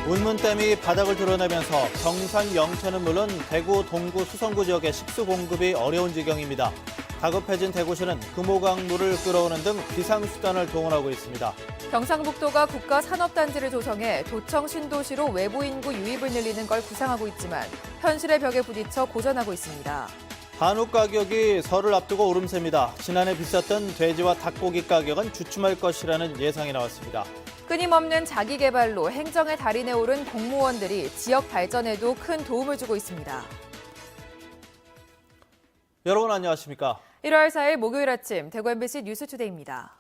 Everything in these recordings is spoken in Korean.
운문댐이 바닥을 드러내면서 경산 영천은 물론 대구 동구 수성구 지역의 식수 공급이 어려운 지경입니다. 다급해진 대구시는 금호강물을 끌어오는 등 비상수단을 동원하고 있습니다. 경상북도가 국가산업단지를 조성해 도청 신도시로 외부 인구 유입을 늘리는 걸 구상하고 있지만 현실의 벽에 부딪혀 고전하고 있습니다. 한우 가격이 설을 앞두고 오름세입니다. 지난해 비쌌던 돼지와 닭고기 가격은 주춤할 것이라는 예상이 나왔습니다. 끊임없는 자기개발로 행정의 달인에 오른 공무원들이 지역 발전에도 큰 도움을 주고 있습니다. 여러분 안녕하십니까? 1월 4일 목요일 아침 대구 MBC 뉴스투데이입니다.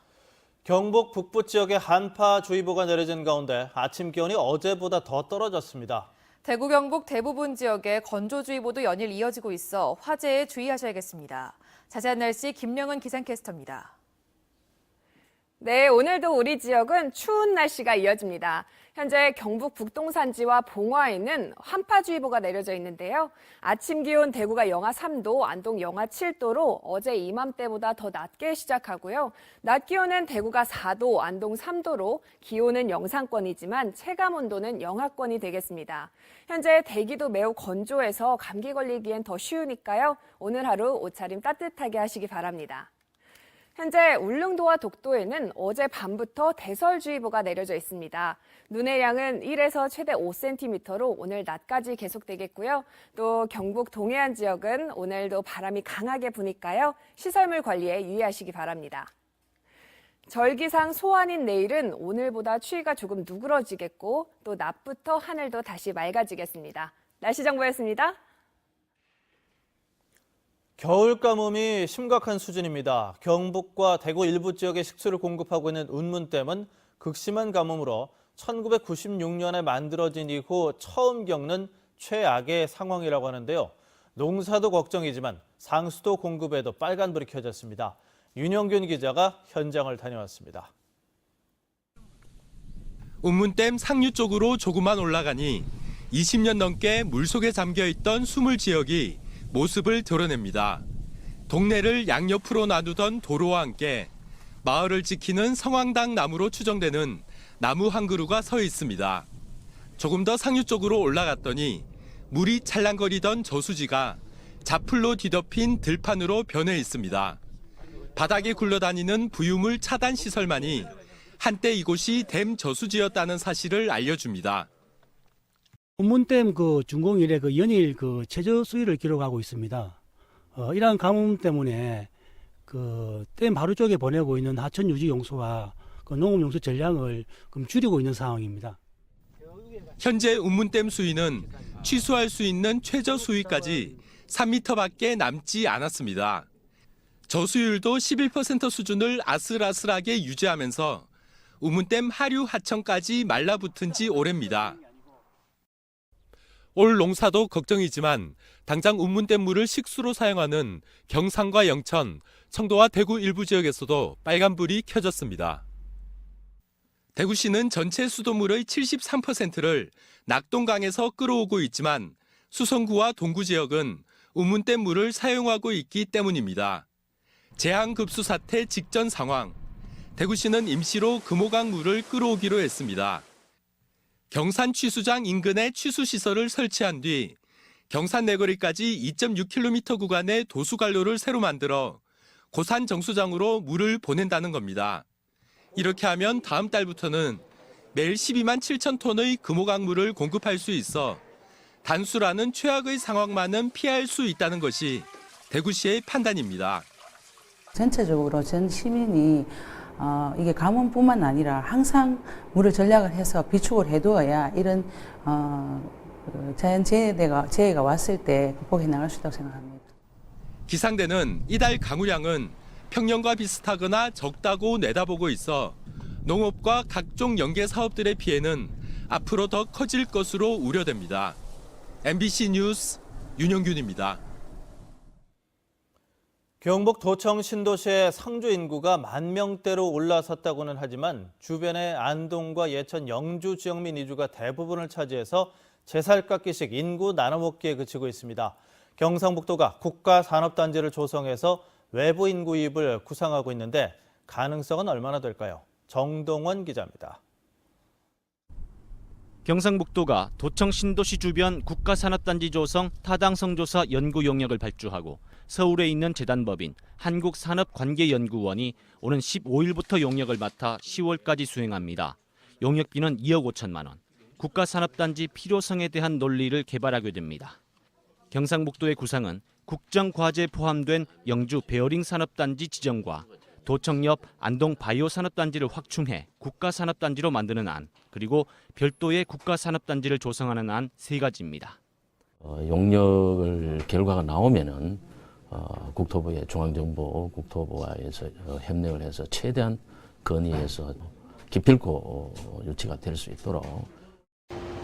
경북 북부 지역에 한파주의보가 내려진 가운데 아침 기온이 어제보다 더 떨어졌습니다. 대구 경북 대부분 지역에 건조주의보도 연일 이어지고 있어 화재에 주의하셔야겠습니다. 자세한 날씨 김명은 기상캐스터입니다. 네, 오늘도 우리 지역은 추운 날씨가 이어집니다. 현재 경북 북동산지와 봉화에는 한파주의보가 내려져 있는데요. 아침 기온 대구가 영하 3도, 안동 영하 7도로 어제 이맘때보다 더 낮게 시작하고요. 낮 기온은 대구가 4도, 안동 3도로 기온은 영상권이지만 체감 온도는 영하권이 되겠습니다. 현재 대기도 매우 건조해서 감기 걸리기엔 더 쉬우니까요. 오늘 하루 옷차림 따뜻하게 하시기 바랍니다. 현재 울릉도와 독도에는 어제 밤부터 대설주의보가 내려져 있습니다. 눈의 양은 1에서 최대 5cm로 오늘 낮까지 계속되겠고요. 또 경북 동해안 지역은 오늘도 바람이 강하게 부니까요. 시설물 관리에 유의하시기 바랍니다. 절기상 소환인 내일은 오늘보다 추위가 조금 누그러지겠고 또 낮부터 하늘도 다시 맑아지겠습니다. 날씨 정보였습니다. 겨울 가뭄이 심각한 수준입니다. 경북과 대구 일부 지역에 식수를 공급하고 있는 운문댐은 극심한 가뭄으로 1996년에 만들어진 이후 처음 겪는 최악의 상황이라고 하는데요. 농사도 걱정이지만 상수도 공급에도 빨간불이 켜졌습니다. 윤영균 기자가 현장을 다녀왔습니다. 운문댐 상류 쪽으로 조금만 올라가니 20년 넘게 물속에 잠겨있던 수물 지역이 모습을 드러냅니다. 동네를 양옆으로 나누던 도로와 함께 마을을 지키는 성황당 나무로 추정되는 나무 한 그루가 서 있습니다. 조금 더 상류 쪽으로 올라갔더니 물이 찰랑거리던 저수지가 자풀로 뒤덮인 들판으로 변해 있습니다. 바닥에 굴러다니는 부유물 차단 시설만이 한때 이곳이 댐 저수지였다는 사실을 알려줍니다. 운문댐 준공 이래 연일 최저 수위를 기록하고 있습니다. 이러한 가뭄 때문에 댐 바로 쪽에 보내고 있는 하천 유지 용수와 농업 용수 전량을 줄이고 있는 상황입니다. 현재 운문댐 수위는 취수할 수 있는 최저 수위까지 3m밖에 남지 않았습니다. 저수율도 11% 수준을 아슬아슬하게 유지하면서 운문댐 하류 하천까지 말라붙은 지 오래입니다. 올 농사도 걱정이지만 당장 운문댐 물을 식수로 사용하는 경산과 영천, 청도와 대구 일부 지역에서도 빨간불이 켜졌습니다. 대구시는 전체 수도물의 73%를 낙동강에서 끌어오고 있지만 수성구와 동구 지역은 운문댐 물을 사용하고 있기 때문입니다. 재앙급수 사태 직전 상황, 대구시는 임시로 금호강 물을 끌어오기로 했습니다. 경산 취수장 인근에 취수시설을 설치한 뒤 경산 내거리까지 2.6km 구간의 도수관로를 새로 만들어 고산 정수장으로 물을 보낸다는 겁니다. 이렇게 하면 다음 달부터는 매일 12만 7천 톤의 금호강물을 공급할 수 있어 단수라는 최악의 상황만은 피할 수 있다는 것이 대구시의 판단입니다. 전체적으로 전 시민이 이게 가뭄뿐만 아니라 항상 물을 전략을 해서 비축을 해두어야 이런 자연 재해가 왔을 때 극복해 나갈 수 있다고 생각합니다. 기상대는 이달 강우량은 평년과 비슷하거나 적다고 내다보고 있어 농업과 각종 연계 사업들의 피해는 앞으로 더 커질 것으로 우려됩니다. MBC 뉴스 윤영균입니다. 경북 도청 신도시의 상주 인구가 10,000명대로 올라섰다고는 하지만 주변의 안동과 예천, 영주 지역 민 이주가 대부분을 차지해서 제살깎기식 인구 나눠먹기에 그치고 있습니다. 경상북도가 국가산업단지를 조성해서 외부 인구 유입을 구상하고 있는데 가능성은 얼마나 될까요? 정동원 기자입니다. 경상북도가 도청 신도시 주변 국가산업단지 조성 타당성 조사 연구 용역을 발주하고 서울에 있는 재단법인 한국산업관계연구원이 오는 15일부터 용역을 맡아 10월까지 수행합니다. 용역비는 2억 5천만 원. 국가산업단지 필요성에 대한 논리를 개발하게 됩니다. 경상북도의 구상은 국정과제에 포함된 영주 베어링 산업단지 지정과 도청 옆 안동 바이오 산업단지를 확충해 국가산업단지로 만드는 안, 그리고 별도의 국가산업단지를 조성하는 안 세 가지입니다. 용역을 결과가 나오면은 국토부의 중앙정부 국토부와에서 협력을 해서 최대한 건의해서 기필코 유치가 될 수 있도록.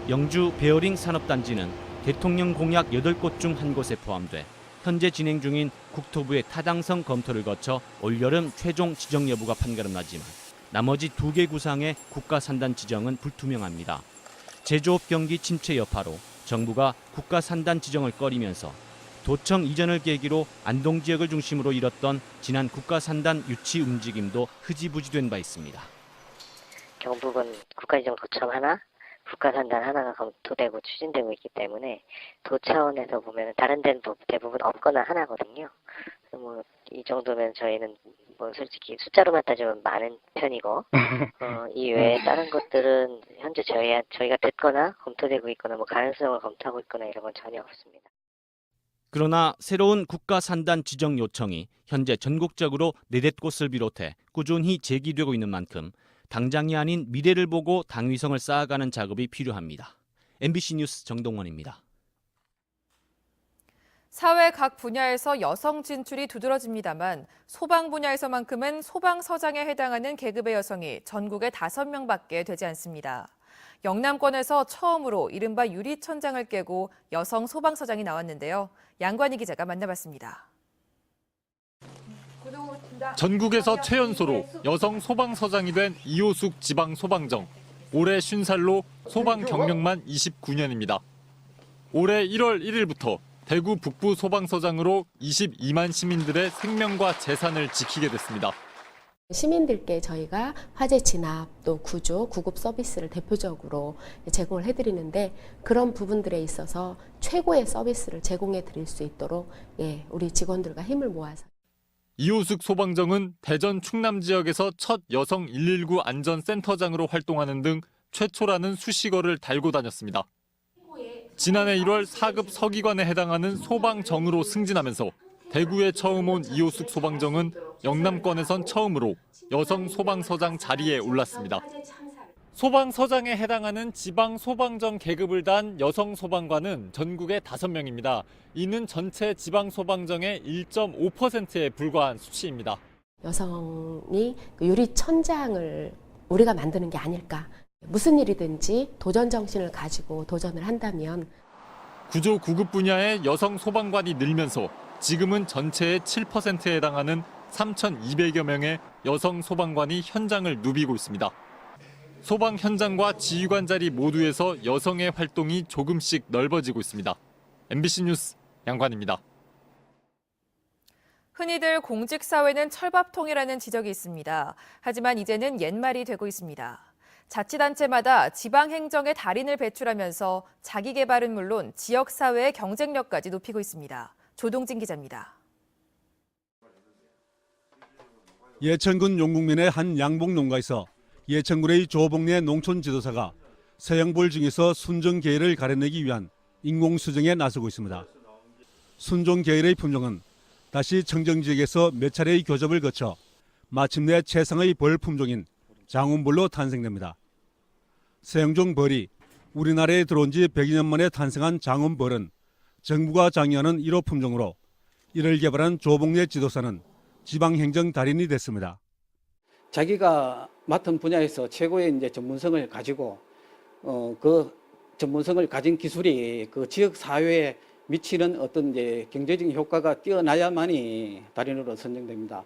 영주 베어링 산업단지는 대통령 공약 8곳 중 한 곳에 포함돼 현재 진행 중인 국토부의 타당성 검토를 거쳐 올여름 최종 지정 여부가 판가름 나지만 나머지 2개 구상의 국가산단 지정은 불투명합니다. 제조업 경기 침체 여파로 정부가 국가산단 지정을 꺼리면서 도청 이전을 계기로 안동 지역을 중심으로 이뤘던 지난 국가산단 유치 움직임도 흐지부지된 바 있습니다. 경북은 국가지정 도청 하나, 국가산단 하나가 검토되고 추진되고 있기 때문에 도 차원에서 보면 다른 데는 대부분 없거나 하나거든요. 뭐 이 정도면 저희는 뭐 솔직히 숫자로만 따지면 많은 편이고 이 외에 다른 것들은 현재 저희가 듣거나 검토되고 있거나 뭐 가능성을 검토하고 있거나 이런 건 전혀 없습니다. 그러나 새로운 국가산단 지정 요청이 현재 전국적으로 4곳을 비롯해 꾸준히 제기되고 있는 만큼 당장이 아닌 미래를 보고 당위성을 쌓아가는 작업이 필요합니다. MBC 뉴스 정동원입니다. 사회 각 분야에서 여성 진출이 두드러집니다만 소방 분야에서만큼은 소방서장에 해당하는 계급의 여성이 전국에 5명밖에 되지 않습니다. 영남권에서 처음으로 이른바 유리천장을 깨고 여성 소방서장이 나왔는데요. 양관희 기자가 만나봤습니다. 전국에서 최연소로 여성 소방서장이 된 이호숙 지방소방정. 올해 50살로 소방 경력만 29년입니다. 올해 1월 1일부터 대구 북부 소방서장으로 22만 시민들의 생명과 재산을 지키게 됐습니다. 시민들께 저희가 화재 진압, 또 구조, 구급 서비스를 대표적으로 제공을 해드리는데 그런 부분들에 있어서 최고의 서비스를 제공해 드릴 수 있도록 우리 직원들과 힘을 모아서. 이호숙 소방정은 대전 충남 지역에서 첫 여성 119 안전센터장으로 활동하는 등 최초라는 수식어를 달고 다녔습니다. 지난해 1월 4급 서기관에 해당하는 소방정으로 승진하면서 대구에 처음 온 이호숙 소방정은 영남권에선 처음으로 여성 소방서장 자리에 올랐습니다. 소방서장에 해당하는 지방 소방정 계급을 단 여성 소방관은 전국에 5명입니다. 이는 전체 지방 소방정의 1.5%에 불과한 수치입니다. 여성이 유리천장을 우리가 만드는 게 아닐까. 무슨 일이든지 도전 정신을 가지고 도전을 한다면. 구조 구급 분야의 여성 소방관이 늘면서 지금은 전체의 7%에 해당하는 3,200여 명의 여성 소방관이 현장을 누비고 있습니다. 소방 현장과 지휘관 자리 모두에서 여성의 활동이 조금씩 넓어지고 있습니다. MBC 뉴스 양관입니다. 흔히들 공직사회는 철밥통이라는 지적이 있습니다. 하지만 이제는 옛말이 되고 있습니다. 자치단체마다 지방행정의 달인을 배출하면서 자기개발은 물론 지역사회의 경쟁력까지 높이고 있습니다. 조동진 기자입니다. 예천군 용국면의 한 양봉 농가에서 예천군의 조복래 농촌지도사가 서양볼 중에서 순종계열을 가려내기 위한 인공수정에 나서고 있습니다. 순종계열의 품종은 다시 청정지역에서 몇 차례의 교접을 거쳐 마침내 최상의 벌 품종인 장운벌로 탄생됩니다. 서양종 벌이 우리나라에 들어온 지 100여 년 만에 탄생한 장운벌은 정부가 장려하는 1호 품종으로 이를 개발한 조복래 지도사는 지방행정 달인이 됐습니다. 자기가 맡은 분야에서 최고의 전문성을 가지고 그 전문성을 가진 기술이 그 지역 사회에 미치는 어떤 경제적인 효과가 뛰어나야만이 달인으로 선정됩니다.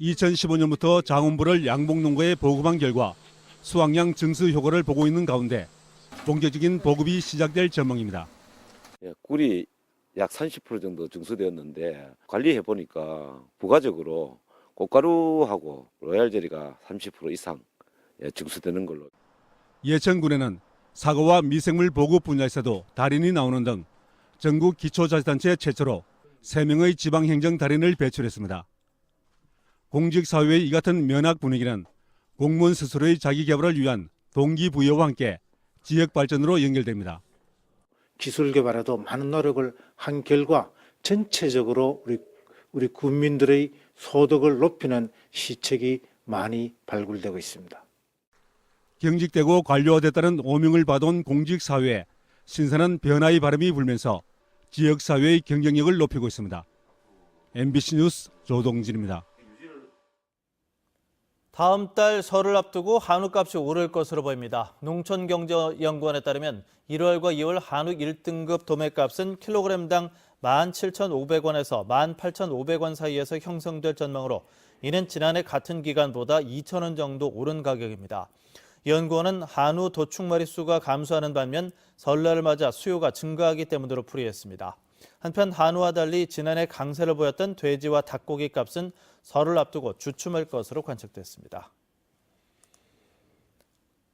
2015년부터 장운벌을 양봉농가에 보급한 결과 수확량 증수 효과를 보고 있는 가운데 본격적인 보급이 시작될 전망입니다. 꿀이 약 30% 정도 증수되었는데 관리해 보니까 부가적으로 꽃가루하고 로얄 젤리가 30% 이상 증수되는 걸로. 예천군에는 사고와 미생물 보급 분야에서도 달인이 나오는 등 전국 기초자치단체 최초로 3명의 지방행정 달인을 배출했습니다. 공직사회의 이 같은 면학 분위기는 공무원 스스로의 자기개발을 위한 동기부여와 함께 지역 발전으로 연결됩니다. 기술 개발에도 많은 노력을 한 결과 전체적으로 우리 국민들의 소득을 높이는 시책이 많이 발굴되고 있습니다. 경직되고 관료화됐다는 오명을 받아온 공직사회에 신선한 변화의 바람이 불면서 지역사회의 경쟁력을 높이고 있습니다. MBC 뉴스 조동진입니다. 다음 달 설을 앞두고 한우값이 오를 것으로 보입니다. 농촌경제연구원에 따르면 1월과 2월 한우 1등급 도매값은 킬로그램당 17,500원에서 18,500원 사이에서 형성될 전망으로 이는 지난해 같은 기간보다 2,000원 정도 오른 가격입니다. 연구원은 한우 도축 마리수가 감소하는 반면 설날을 맞아 수요가 증가하기 때문으로 풀이했습니다. 한편 한우와 달리 지난해 강세를 보였던 돼지와 닭고기 값은 설을 앞두고 주춤할 것으로 관측됐습니다.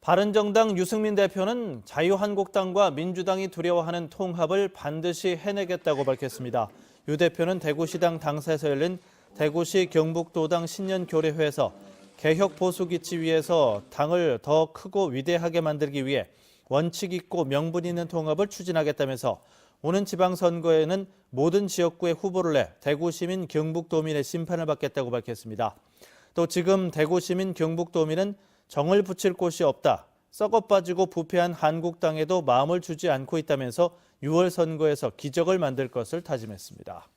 바른정당 유승민 대표는 자유한국당과 민주당이 두려워하는 통합을 반드시 해내겠다고 밝혔습니다. 유 대표는 대구시당 당사에서 열린 대구시 경북도당 신년교례회에서 개혁 보수 기치 위해서 당을 더 크고 위대하게 만들기 위해 원칙 있고 명분 있는 통합을 추진하겠다면서 오는 지방선거에는 모든 지역구에 후보를 내 대구시민 경북도민의 심판을 받겠다고 밝혔습니다. 또 지금 대구시민 경북도민은 정을 붙일 곳이 없다. 썩어 빠지고 부패한 한국당에도 마음을 주지 않고 있다면서 6월 선거에서 기적을 만들 것을 다짐했습니다.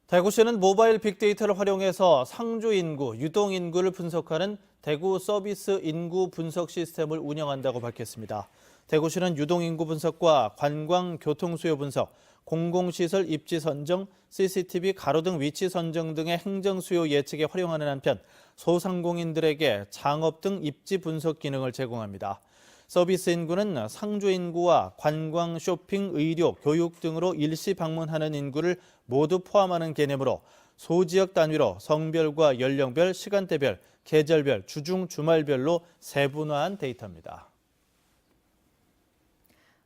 대구시는 모바일 빅데이터를 활용해서 상주 인구, 유동 인구를 분석하는 대구 서비스 인구 분석 시스템을 운영한다고 밝혔습니다. 대구시는 유동 인구 분석과 관광, 교통 수요 분석, 공공시설 입지 선정, CCTV 가로등 위치 선정 등의 행정 수요 예측에 활용하는 한편 소상공인들에게 창업 등 입지 분석 기능을 제공합니다. 서비스 인구는 상주 인구와 관광, 쇼핑, 의료, 교육 등으로 일시 방문하는 인구를 모두 포함하는 개념으로 소지역 단위로 성별과 연령별, 시간대별, 계절별, 주중, 주말별로 세분화한 데이터입니다.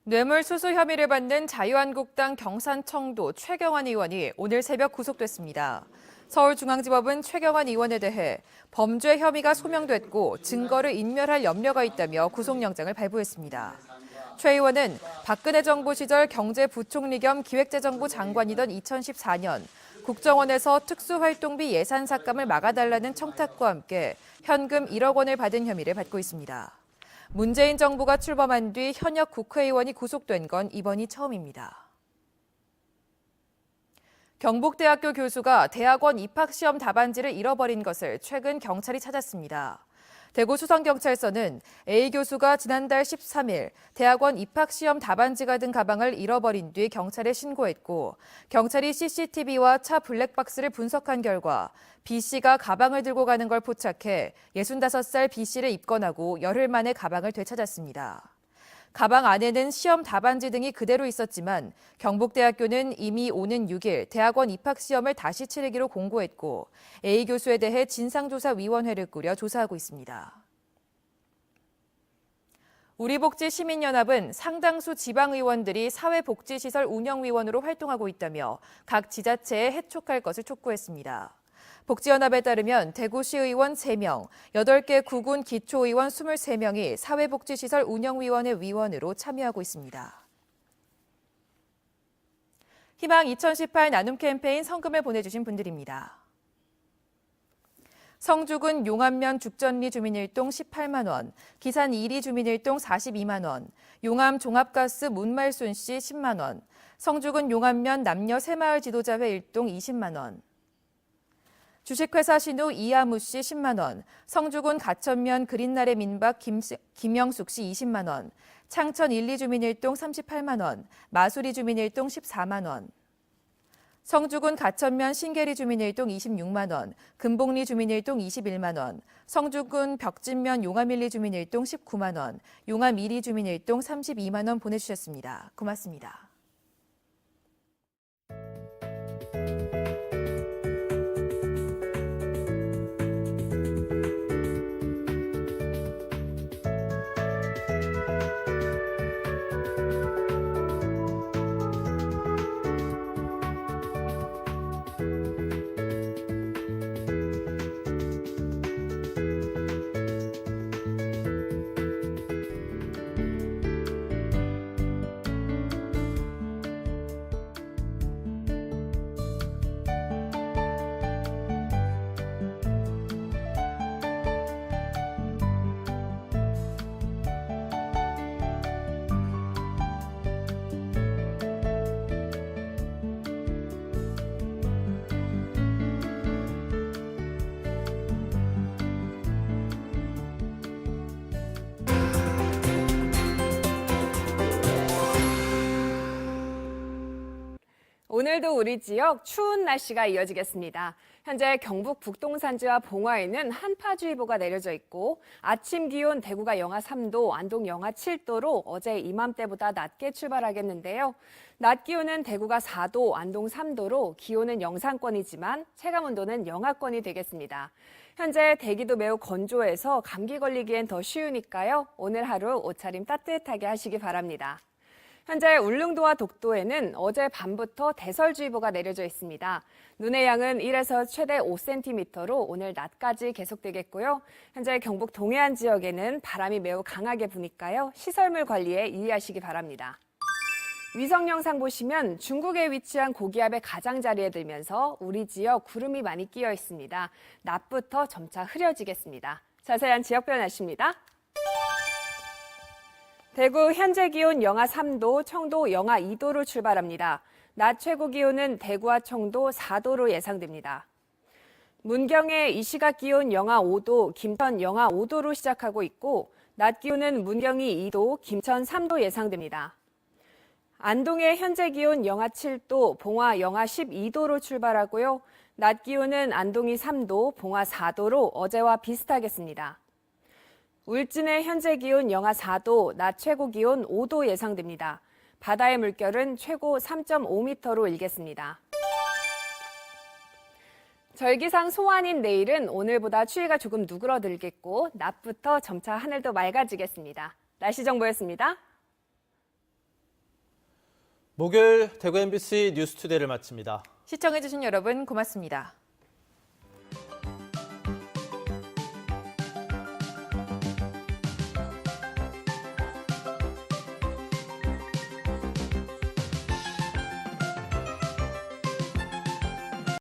뇌물수수 혐의를 받는 자유한국당 경산청도 최경환 의원이 오늘 새벽 구속됐습니다. 서울중앙지법은 최경환 의원에 대해 범죄 혐의가 소명됐고 증거를 인멸할 염려가 있다며 구속영장을 발부했습니다. 최 의원은 박근혜 정부 시절 경제부총리 겸 기획재정부 장관이던 2014년 국정원에서 특수활동비 예산 삭감을 막아달라는 청탁과 함께 현금 1억 원을 받은 혐의를 받고 있습니다. 문재인 정부가 출범한 뒤 현역 국회의원이 구속된 건 이번이 처음입니다. 경북대학교 교수가 대학원 입학시험 답안지를 잃어버린 것을 최근 경찰이 찾았습니다. 대구 수성경찰서는 A 교수가 지난달 13일 대학원 입학시험 답안지가 든 가방을 잃어버린 뒤 경찰에 신고했고 경찰이 CCTV와 차 블랙박스를 분석한 결과 B 씨가 가방을 들고 가는 걸 포착해 65살 B 씨를 입건하고 열흘 만에 가방을 되찾았습니다. 가방 안에는 시험 답안지 등이 그대로 있었지만 경북대학교는 이미 오는 6일 대학원 입학시험을 다시 치르기로 공고했고 A 교수에 대해 진상조사위원회를 꾸려 조사하고 있습니다. 우리복지시민연합은 상당수 지방의원들이 사회복지시설 운영위원으로 활동하고 있다며 각 지자체에 해촉할 것을 촉구했습니다. 복지연합에 따르면 대구시 의원 3명, 8개 구군 기초의원 23명이 사회복지시설 운영위원회 위원으로 참여하고 있습니다. 희망 2018 나눔 캠페인 성금을 보내주신 분들입니다. 성주군 용암면 죽전리 주민일동 18만 원, 기산 2리 주민일동 42만 원, 용암 종합가스 문말순 씨 10만 원, 성주군 용암면 남녀 새마을 지도자회 일동 20만 원, 주식회사 신우 이하무 씨 10만 원, 성주군 가천면 그린날의 민박 김영숙 씨 20만 원, 창천 1, 2 주민일동 38만 원, 마수리 주민일동 14만 원, 성주군 가천면 신계리 주민일동 26만 원, 금복리 주민일동 21만 원, 성주군 벽진면 용암 1, 2 주민일동 19만 원, 용암 1, 2 주민일동 32만 원 보내주셨습니다. 고맙습니다. 오늘도 우리 지역 추운 날씨가 이어지겠습니다. 현재 경북 북동산지와 봉화에는 한파주의보가 내려져 있고 아침 기온 대구가 영하 3도, 안동 영하 7도로 어제 이맘때보다 낮게 출발하겠는데요. 낮 기온은 대구가 4도, 안동 3도로 기온은 영상권이지만 체감온도는 영하권이 되겠습니다. 현재 대기도 매우 건조해서 감기 걸리기엔 더 쉬우니까요. 오늘 하루 옷차림 따뜻하게 하시기 바랍니다. 현재 울릉도와 독도에는 어제 밤부터 대설주의보가 내려져 있습니다. 눈의 양은 1에서 최대 5cm로 오늘 낮까지 계속되겠고요. 현재 경북 동해안 지역에는 바람이 매우 강하게 부니까요. 시설물 관리에 유의하시기 바랍니다. 위성 영상 보시면 중국에 위치한 고기압의 가장자리에 들면서 우리 지역 구름이 많이 끼어 있습니다. 낮부터 점차 흐려지겠습니다. 자세한 지역별 날씨입니다. 대구 현재 기온 영하 3도, 청도 영하 2도로 출발합니다. 낮 최고 기온은 대구와 청도 4도로 예상됩니다. 문경의 이 시각 기온 영하 5도, 김천 영하 5도로 시작하고 있고 낮 기온은 문경이 2도, 김천 3도 예상됩니다. 안동의 현재 기온 영하 7도, 봉화 영하 12도로 출발하고요. 낮 기온은 안동이 3도, 봉화 4도로 어제와 비슷하겠습니다. 울진의 현재 기온 영하 4도, 낮 최고 기온 5도 예상됩니다. 바다의 물결은 최고 3.5m로 일겠습니다. 절기상 소환인 내일은 오늘보다 추위가 조금 누그러들겠고 낮부터 점차 하늘도 맑아지겠습니다. 날씨 정보였습니다. 목요일 대구 MBC 뉴스투데이를 마칩니다. 시청해주신 여러분 고맙습니다.